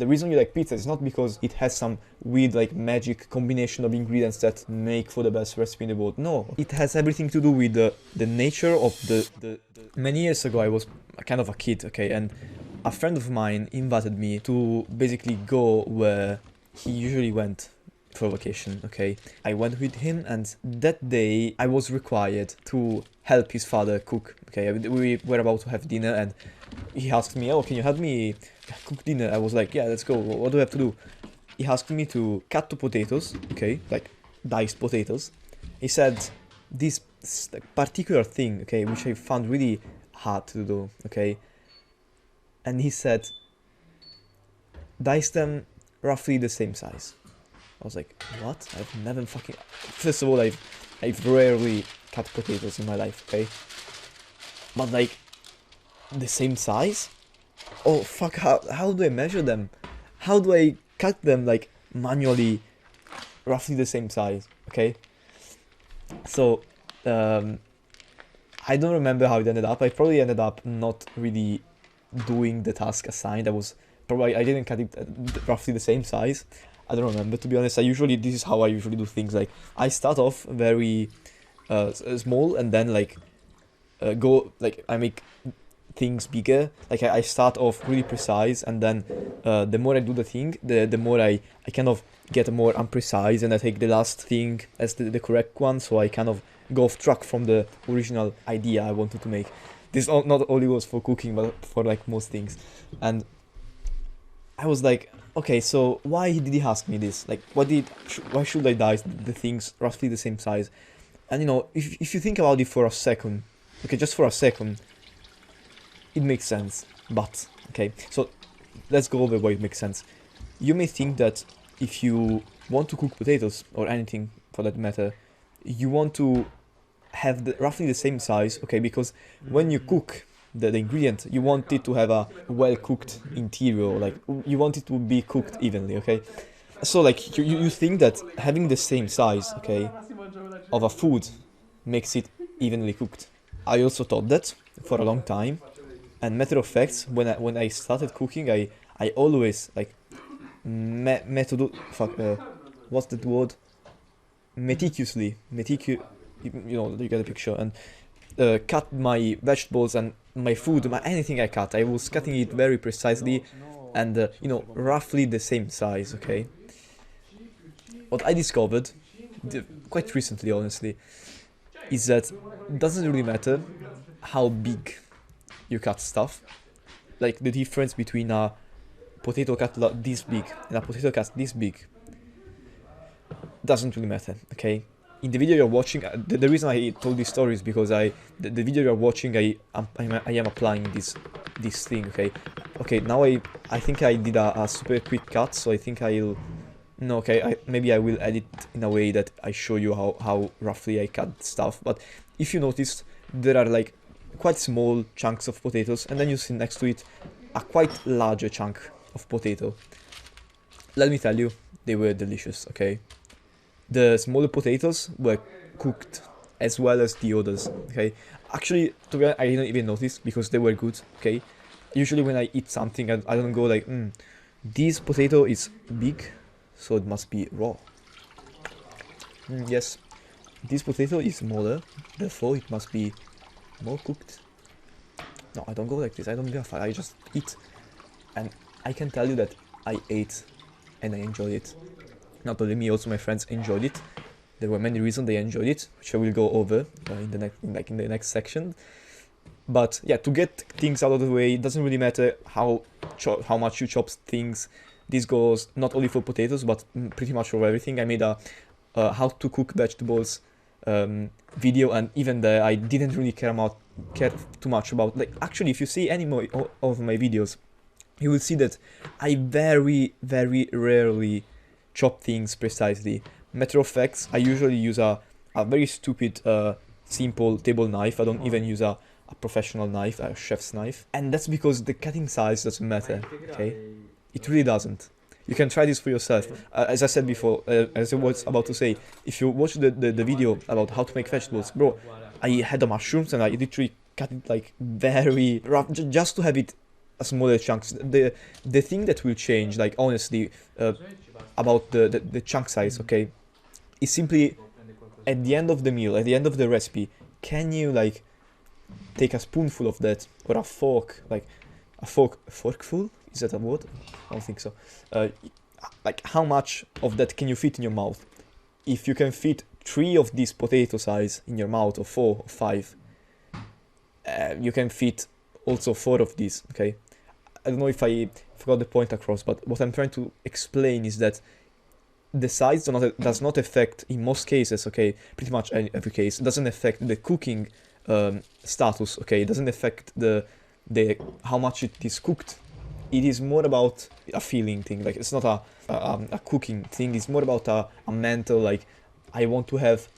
The reason you like pizza is not because it has some weird like magic combination of ingredients that make for the best recipe in the world. No, it has everything to do with the nature of the. Many years ago I was kind of a kid, okay, and a friend of mine invited me to basically go where he usually went for vacation, okay. I went with him, and that day I was required to help his father cook, okay. We were about to have dinner, and he asked me, oh, can you help me cook dinner? I was like, yeah, let's go. What do I have to do? He asked me to cut the potatoes, okay, like diced potatoes. He said this particular thing, okay, which I found really hard to do, okay. And he said, dice them roughly the same size. I was like, what? I've never fucking... First of all, I've rarely cut potatoes in my life, okay? But like, the same size? Oh fuck, how do I measure them? How do I cut them like manually, roughly the same size, okay? So, I don't remember how it ended up. I probably ended up not really doing the task assigned. I didn't cut it roughly the same size. I don't remember, to be honest. This is how I usually do things. Like, I start off very small, and then like I make things bigger. Like I start off really precise, and then the more I do the thing, the more I kind of get more imprecise, and I take the last thing as the correct one, so I kind of go off track from the original idea I wanted to make. This not only goes for cooking, but for like most things. And I was like, okay, so why did he ask me this? Like, why should I dice the things roughly the same size? And you know, if you think about it for a second, okay, just for a second, it makes sense. But, okay, so let's go over why it makes sense. You may think that if you want to cook potatoes, or anything for that matter, you want to have roughly the same size, okay, because when you cook the ingredient, you want it to have a well-cooked interior, like you want it to be cooked evenly, okay? So like you think that having the same size, okay, of a food makes it evenly cooked. I also thought that for a long time, and matter of fact, when I started cooking, I always like what's that word? Meticulously, you know, you get a picture, and cut my vegetables and my food, anything I cut, I was cutting it very precisely, and you know, roughly the same size, okay? What I discovered, quite recently honestly, is that it doesn't really matter how big you cut stuff. Like, the difference between a potato cut this big and a potato cut this big doesn't really matter, okay? In the video you're watching, the reason I told this story is because the video you're watching, I am applying this thing, okay? Okay, now I think I did a super quick cut, so I think I'll... No, okay, maybe I will edit in a way that I show you how roughly I cut stuff, but if you notice, there are like quite small chunks of potatoes, and then you see next to it a quite larger chunk of potato. Let me tell you, they were delicious, okay? The smaller potatoes were cooked as well as the others, okay? Actually, to be honest, I didn't even notice because they were good, okay? Usually when I eat something, I don't go like, this potato is big, so it must be raw. Yes, this potato is smaller, therefore it must be more cooked. No, I don't go like this, I don't give a fuck, I just eat. And I can tell you that I ate and I enjoyed it. Not only me, also my friends enjoyed it. There were many reasons they enjoyed it, which I will go over in the next section. But yeah, to get things out of the way, it doesn't really matter how much you chop things. This goes not only for potatoes, but pretty much for everything. I made a how to cook vegetables video, and even there I didn't really care too much about, like, actually if you see any more of my videos, you will see that I very, very rarely chop things precisely. Matter of fact, I usually use a very stupid simple table knife. I don't even use a professional knife, a chef's knife, and that's because the cutting size doesn't matter, okay? It really doesn't. You can try this for yourself. As I said before, as I was about to say, if you watch the video about how to make vegetables, bro, I had the mushrooms and I literally cut it like very rough, just to have it smaller chunks. The thing that will change, like honestly, about the chunk size, okay, is simply at the end of the meal, at the end of the recipe, can you like take a spoonful of that or a fork, like a forkful? Is that a word? I don't think so. Like how much of that can you fit in your mouth? If you can fit 3 of these potato size in your mouth, or 4 or 5, you can fit also 4 of these, okay? I don't know if I got the point across, but what I'm trying to explain is that the size does not affect, in most cases, okay, pretty much every case, doesn't affect the cooking status, okay? It doesn't affect the how much it is cooked. It is more about a feeling thing, like it's not a cooking thing, it's more about a mental, like I want to have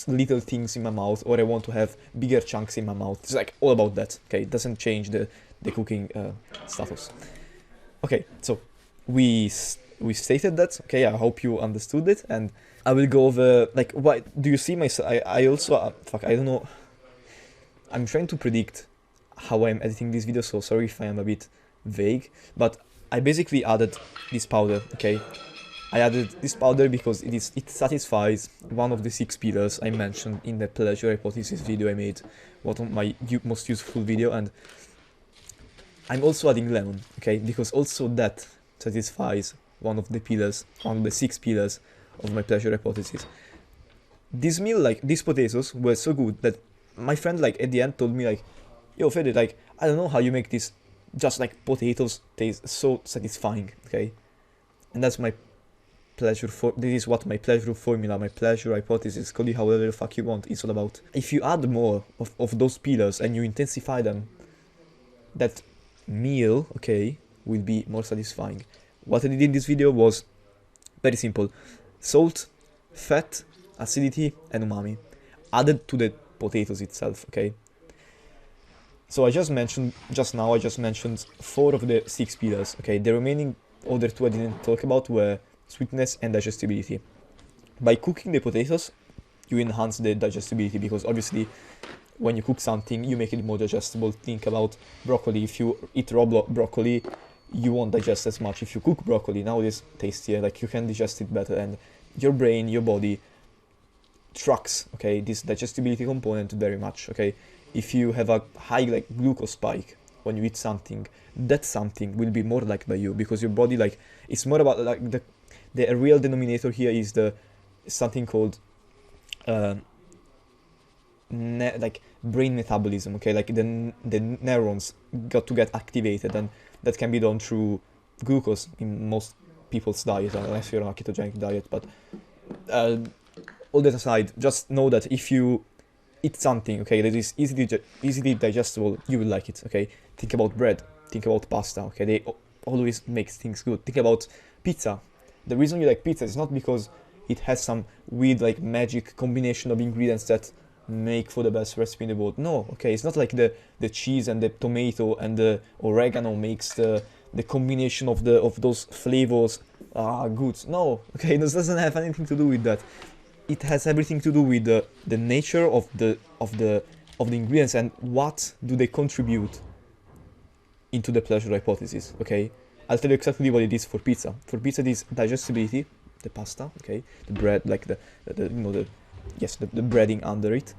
little things in my mouth, or I want to have bigger chunks in my mouth. It's like all about that, okay? It doesn't change the cooking status. Okay, so we stated that, okay? I hope you understood it, and I will go over, like, why do you see my, I also, fuck, I don't know, I'm trying to predict how I'm editing this video, so sorry if I am a bit vague, but I basically added this powder, okay? I added this powder because it satisfies one of the 6 pillars I mentioned in the pleasure hypothesis video I made, one of my most useful video, and I'm also adding lemon, okay? Because also that satisfies one of the pillars, one of the 6 pillars of my pleasure hypothesis. This meal, like, these potatoes were so good that my friend, like, at the end told me, like, yo, Fede, like, I don't know how you make this, just like potatoes taste so satisfying, okay? And that's my pleasure this is what my pleasure formula, my pleasure hypothesis, call it however the fuck you want, is all about. If you add more of those pillars and you intensify them, that meal, okay, will be more satisfying. What I did in this video was very simple: salt, fat, acidity, and umami, added to the potatoes itself, okay? So I just mentioned, just now, I just mentioned 4 of the 6 pillars, okay? The remaining other 2 I didn't talk about were sweetness and digestibility. By cooking the potatoes, you enhance the digestibility, because obviously when you cook something, you make it more digestible. Think about broccoli. If you eat raw broccoli, you won't digest as much. If you cook broccoli, now it is tastier, like you can digest it better, and your brain, your body tracks, okay, this digestibility component very much, okay? If you have a high, like, glucose spike when you eat something, that something will be more liked by you, because your body, like, it's more about, like, the real denominator here is something called like brain metabolism, okay? Like the neurons got to get activated, and that can be done through glucose in most people's diet, unless you're on a ketogenic diet. But all that aside, just know that if you eat something, okay, that is easily digestible, you will like it, okay? Think about bread, think about pasta, okay? They always make things good. Think about pizza. The reason you like pizza is not because it has some weird, like, magic combination of ingredients that make for the best recipe in the world. No, okay, it's not like the cheese and the tomato and the oregano makes the combination of those flavors good. No, okay, this doesn't have anything to do with that. It has everything to do with the nature of the ingredients and what do they contribute into the pleasure hypothesis, okay? I'll tell you exactly what it is for pizza. For pizza, it is digestibility, the pasta, okay? The bread, like the breading under it.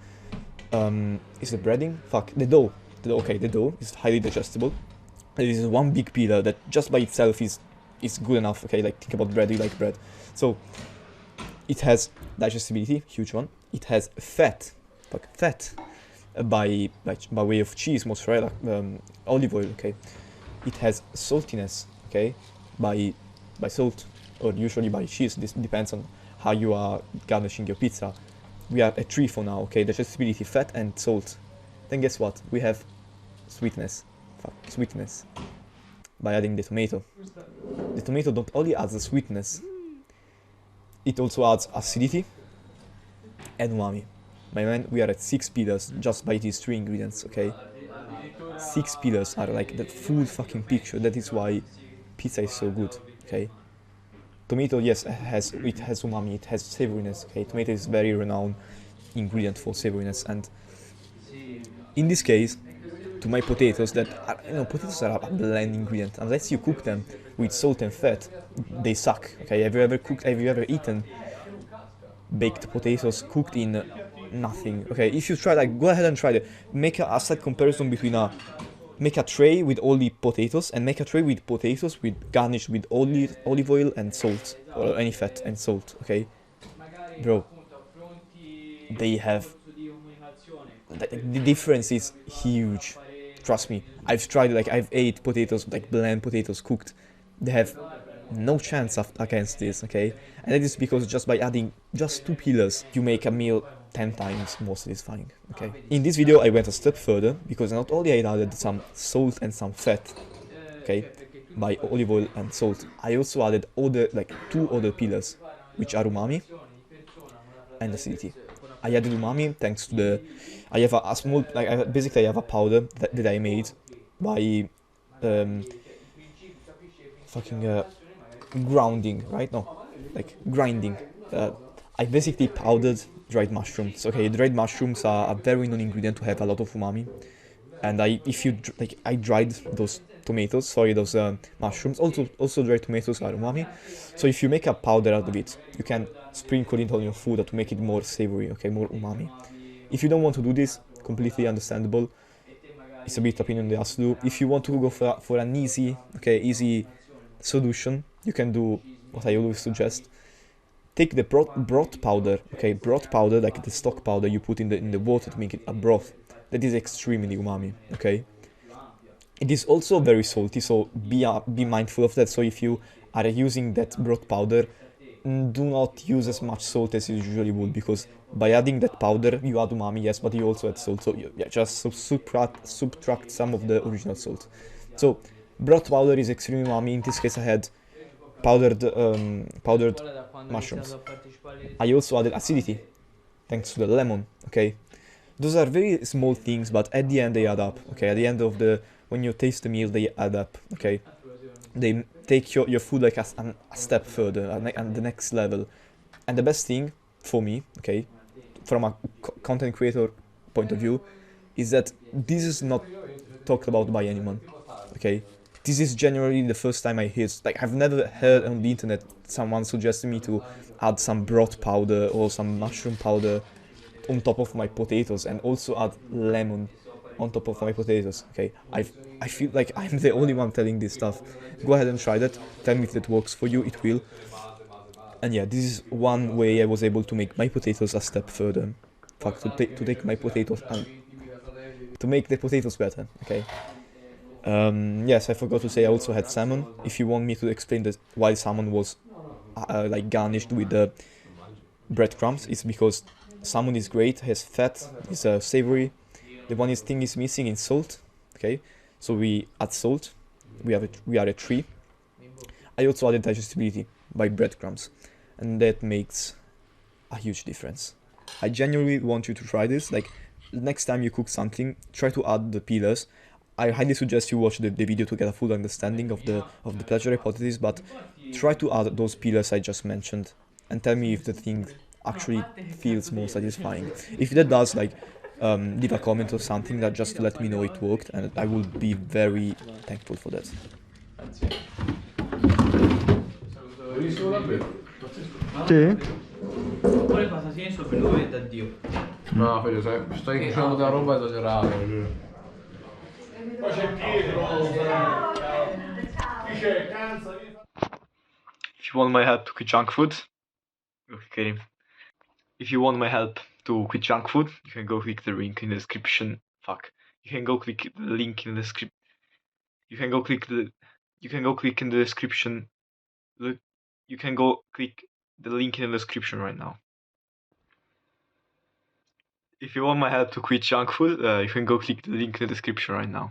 Is the breading? Fuck, the dough. Okay, the dough is highly digestible. It is one big pillar that just by itself is good enough, okay? Like, think about bread, you like bread. So, it has digestibility, huge one. It has fat, by way of cheese, mozzarella, olive oil, okay? It has saltiness, okay, by salt, or usually by cheese. This depends on how you are garnishing your pizza. We are at 3 for now, okay, digestibility, fat, and salt. Then guess what? We have sweetness. Sweetness. By adding the tomato. The tomato not only adds the sweetness, it also adds acidity and umami. My man, we are at 6 pillars just by these 3 ingredients, okay? 6 pillars are like the full fucking picture. That is why pizza is so good, okay? Tomato, yes, it has umami, it has savoriness, okay? Tomato is very renowned ingredient for savoriness, and in this case, to my potatoes that are, potatoes are a bland ingredient. Unless you cook them with salt and fat, they suck. Okay, have you ever eaten baked potatoes cooked in nothing? Okay, if you try, like, go ahead and try it. Make a slight comparison between make a tray with only potatoes and make a tray with potatoes with garnished with olive oil and salt or any fat and salt. Okay, bro, they have the difference is huge. Trust me, I've tried, like, I've ate potatoes, like bland potatoes cooked. They have no chance against this, okay? And that is because just by adding just 2 pillars, you make a meal 10 times more satisfying, okay? In this video, I went a step further because not only I added some salt and some fat, okay, by olive oil and salt, I also added like 2 other pillars, which are umami and acidity. I added umami thanks to I have a small, like, basically I have a powder that I made by fucking grounding, right? No, like grinding. Uh, I basically powdered dried mushrooms. Okay, dried mushrooms are a very known ingredient to have a lot of umami. And I dried those tomatoes, sorry, those mushrooms. Also dried tomatoes are umami. So if you make a powder out of it, you can sprinkle it on your food to make it more savory, okay, more umami. If you don't want to do this, completely understandable. It's a bit opinion they ask to do. If you want to go for an easy solution, you can do what I always suggest. Take the broth powder, okay, broth powder, like the stock powder you put in the water to make it a broth. That is extremely umami, okay. It is also very salty, so be mindful of that. So if you are using that broth powder, do not use as much salt as you usually would, because by adding that powder you add umami, yes, but you also add salt, so just subtract some of the original salt. So broth powder is extremely umami. In this case I had powdered mushrooms. I also added acidity thanks to the lemon, okay. Those are very small things, but at the end they add up, okay. At the end of when you taste the meal, they add up, okay. They take your food like a step further, and the next level. And the best thing for me, okay, from a content creator point of view, is that this is not talked about by anyone, okay. This is generally the first time I hear, like, I've never heard on the internet someone suggesting me to add some broth powder or some mushroom powder on top of my potatoes, and also add lemon on top of my potatoes, okay. I feel like I'm the only one telling this stuff. Go ahead and try that, tell me if that works for you, it will. And yeah, this is one way I was able to make my potatoes a step further. In fact, to take my potatoes and to make the potatoes better, okay. Yes, I forgot to say I also had salmon. If you want me to explain why salmon was like garnished with breadcrumbs, it's because salmon is great, has fat, is savory. The one thing is missing in salt, okay. So we add salt. We are a tree. I also added digestibility by breadcrumbs, and that makes a huge difference. I genuinely want you to try this. Like, next time you cook something, try to add the pillars. I highly suggest you watch the video to get a full understanding of the pleasure hypothesis, but try to add those pillars I just mentioned and tell me if the thing actually feels more satisfying. If that does, like, leave a comment or something that just to let me know it worked, and I will be very thankful for that. Sì? Poi passa senso per dove da Dio. No, Fede, stai dicendo da roba esagerata. Poi c'è Pietro, chi c'è? Canza. If you want my help to quit junk food, okay. If you want my help to quit junk food, you can go click the link in the description. Fuck. You can go click the link in the script. You can go click in the description. Look, you can go click the link in the description right now. If you want my help to quit junk food, you can go click the link in the description right now.